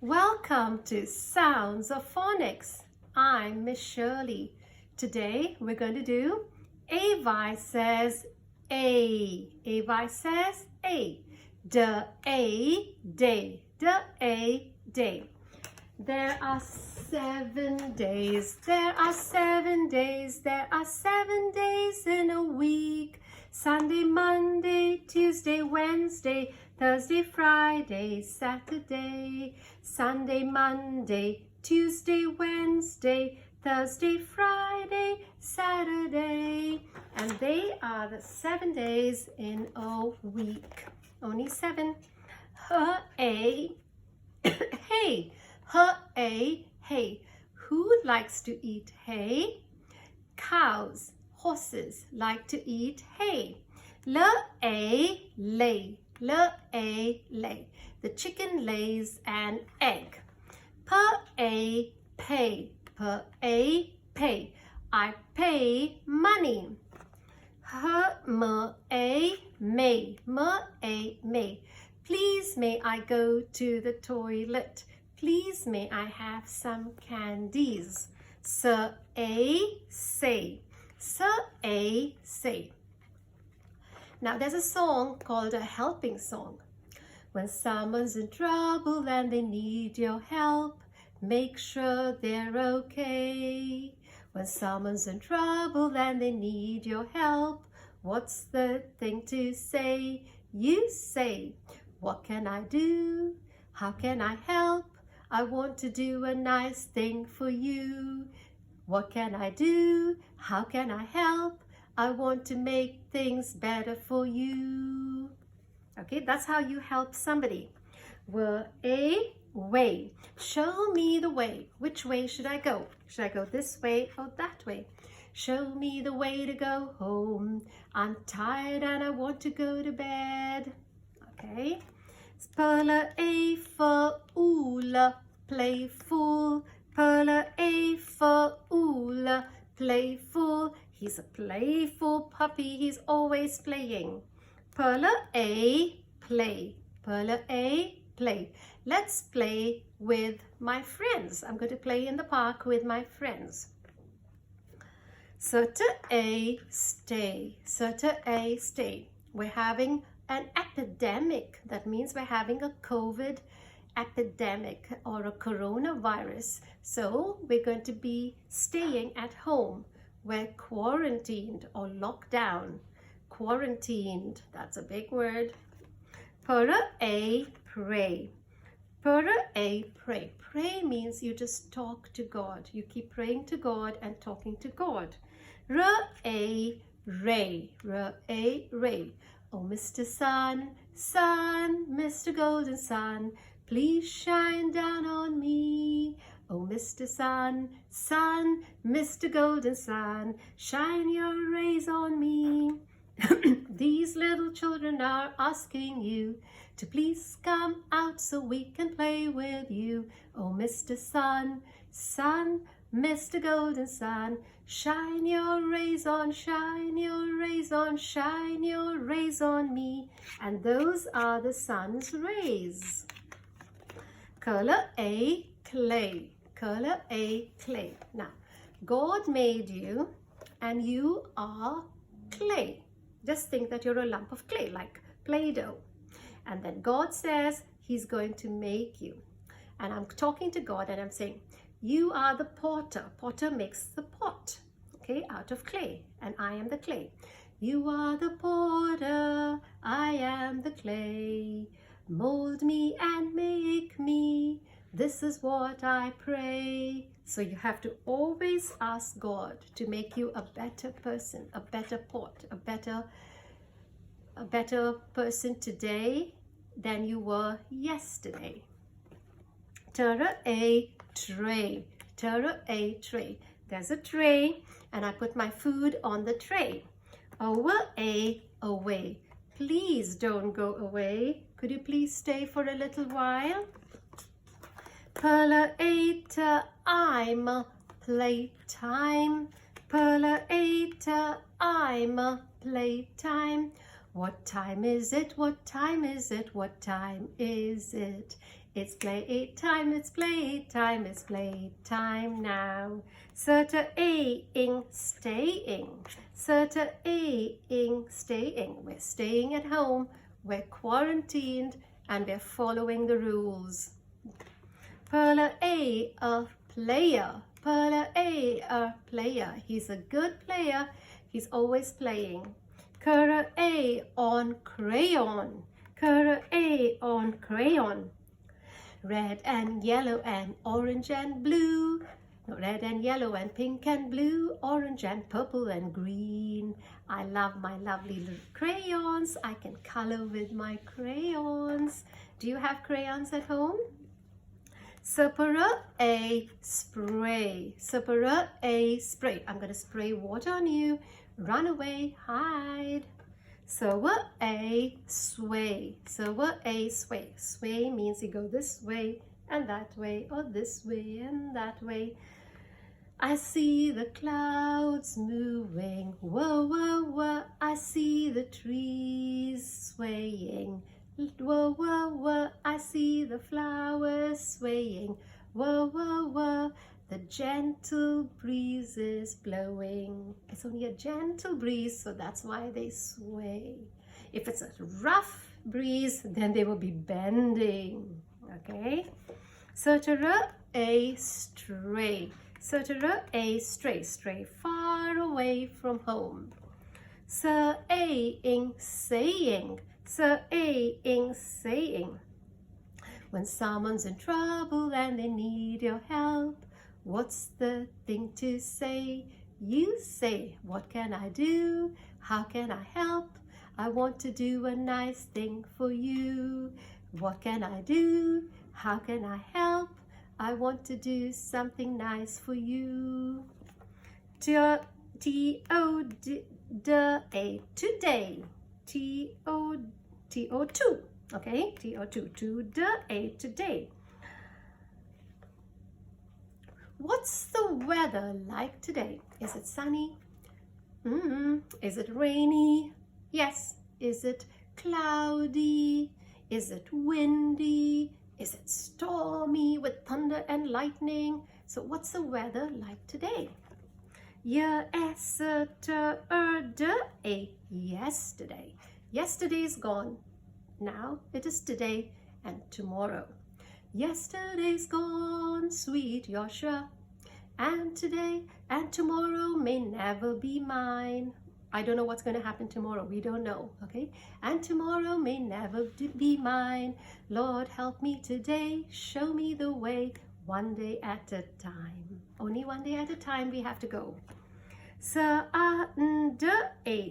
Welcome to Sounds of Phonics. I'm Miss Shirley. Today we're going to do Avi says A. Avi says A. A day. A day. There are 7 days. There are 7 days. There are 7 days in a week. Sunday, Monday, Tuesday, Wednesday, Thursday, Friday, Saturday. Sunday, Monday, Tuesday, Wednesday, Thursday, Friday, Saturday. And they are the 7 days in a week. Only 7. Hey. Hey. Who likes to eat hay? Cows, horses like to eat hay. Lay. The chicken lays an egg. Pay. I pay money. May. Please may I go to the toilet. Please may I have some candies. Say. Now there's a song called a helping song. When someone's in trouble and they need your help, make sure they're okay. When someone's in trouble and they need your help, what's the thing to say? You say, what can I do? How can I help? I want to do a nice thing for you. What can I do? How can I help? I want to make things better for you. Okay, that's how you help somebody. Way. Show me the way. Which way should I go? Should I go this way or that way? Show me the way to go home. I'm tired and I want to go to bed. Okay. Spell A for Oola, playful. Perla A for Oola, playful. He's a playful puppy. He's always playing. Perla A, play. Perla A, play. Let's play with my friends. I'm going to play in the park with my friends. Sutta A, stay. Sutta A, stay. We're having an epidemic. That means we're having a COVID epidemic or a coronavirus. So we're going to be staying at home. We're quarantined or locked down. Quarantined, that's a big word. Pura A, pray. Pura A, pray. Pray means you just talk to God. You keep praying to God and talking to God. Ra A, ray. Ra A, ray. Oh, Mr. Sun, Mr. Golden Sun, please shine down on me. Oh, Mr. Sun, Mr. Golden Sun, shine your rays on me. These little children are asking you to please come out so we can play with you. Oh, Mr. Sun, Mr. Golden Sun, shine your rays on, shine your rays on, shine your rays on me. And those are the sun's rays. Color A, clay. Color A, clay. Now, God made you and you are clay. Just think that you're a lump of clay, like Play-Doh. And then God says He's going to make you. And I'm talking to God and I'm saying, you are the potter. Potter makes the pot, okay, out of clay. And I am the clay. You are the potter, I am the clay. Mold me and make me. This is what I pray. So you have to always ask God to make you a better person, a better pot, a better person today than you were yesterday. Tara A, tray. Tara A, tray. There's a tray and I put my food on the tray. Over A, away. Please don't go away. Could you please stay for a little while? Perla Eta, I'm playtime. Perla Eta, I'm playtime. What time is it? What time is it? What time is it? It's play time, it's play time, it's play time now. Staying, staying. Staying. We're staying at home, we're quarantined, and we're following the rules. Perla A, player. Perla A, player. He's a good player. He's always playing. Kara A on crayon. Kara A on crayon. Red and yellow and orange and blue. Red and yellow and pink and blue. Orange and purple and green. I love my lovely little crayons. I can color with my crayons. Do you have crayons at home? Separa a spray. Separa a spray. I'm going to spray water on you. Run away, hide. Sewa a sway. Sewa a sway. Sway means you go this way and that way, or this way and that way. I see the clouds moving. Whoa, whoa, whoa. I see the trees swaying. Whoa, whoa, whoa, I see the flowers swaying. Whoa, whoa, whoa, the gentle breeze is blowing. It's only a gentle breeze, so that's why they sway. If it's a rough breeze, then they will be bending, okay? Sutera a stray. Sutera a stray. Stray far away from home. Saying, saying. Saying, saying. When someone's in trouble and they need your help, what's the thing to say? You say, what can I do? How can I help? I want to do a nice thing for you. What can I do? How can I help? I want to do something nice for you. T-O-D-A, today. T-O-2, okay? T-O-2, today. What's the weather like today? Is it sunny? Is it rainy? Yes. Is it cloudy? Is it windy? Is it stormy with thunder and lightning? So what's the weather like today? Yesterday. Yesterday. Yesterday is gone. Now it is today and tomorrow. Yesterday's gone, sweet Joshua. And today and tomorrow may never be mine. I don't know what's going to happen tomorrow. We don't know, okay? And tomorrow may never be mine. Lord, help me today. Show me the way, one day at a time. Only one day at a time we have to go. Sunday,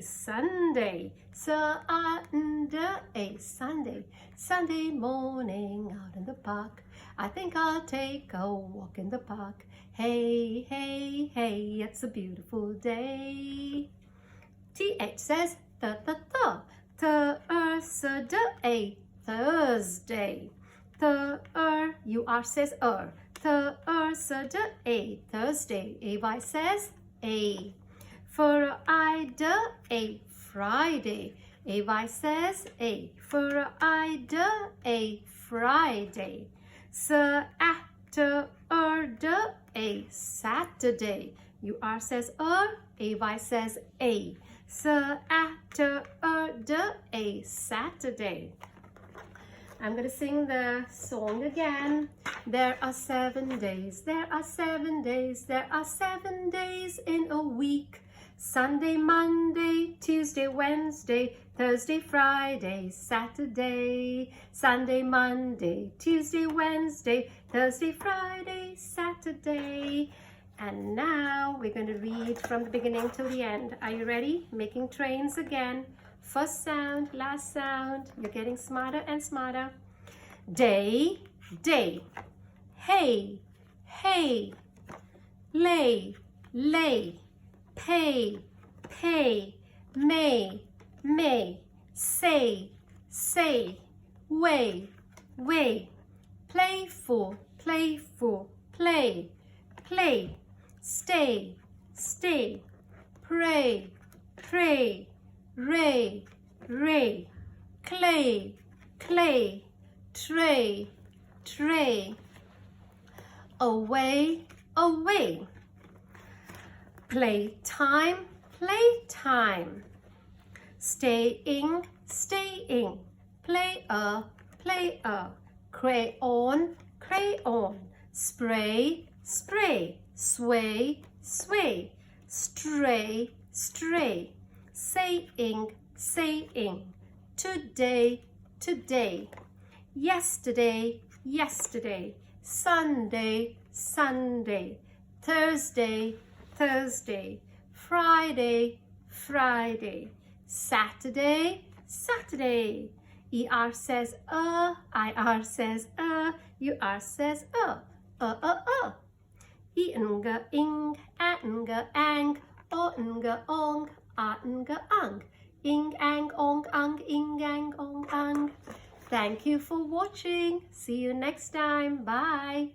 Sunday. Sunday, Sunday. Sunday morning out in the park. I think I'll take a walk in the park. Hey, hey, hey, it's a beautiful day. TH says Thursday, Thursday. UR says Thursday, Thursday. AY says A. Friday, Friday. AY says A. Friday, Friday. Saturday, Saturday. UR says AY says A. Saturday, Saturday. I'm going to sing the song again. There are 7 days. There are 7 days. There are 7 days in a week. Sunday, Monday, Tuesday, Wednesday, Thursday, Friday, Saturday. Sunday, Monday, Tuesday, Wednesday, Thursday, Friday, Saturday. And now we're going to read from the beginning till the end. Are you ready? Making trains again. First sound, last sound. You're getting smarter and smarter. Day, day. Hey, hey. Lay, lay. Pay, pay. May, may. Say, say. Way, way. Playful, playful. Play, play. Stay, stay. Pray, pray. Ray, ray. Clay, clay. Tray, tray. Away, away. Playtime, playtime. Staying, staying. Play a, play a. Crayon, crayon. Spray, spray. Sway, sway. Stray, stray. Saying, saying. Today, today. Yesterday, yesterday. Sunday, Sunday. Thursday, Thursday. Friday, Friday. Saturday, Saturday. ER says IR says UR says Inga ing, anga ang, onga ong, anga ang. Ing ang ong ang, ing ang ong ang. Thank you for watching. See you next time. Bye.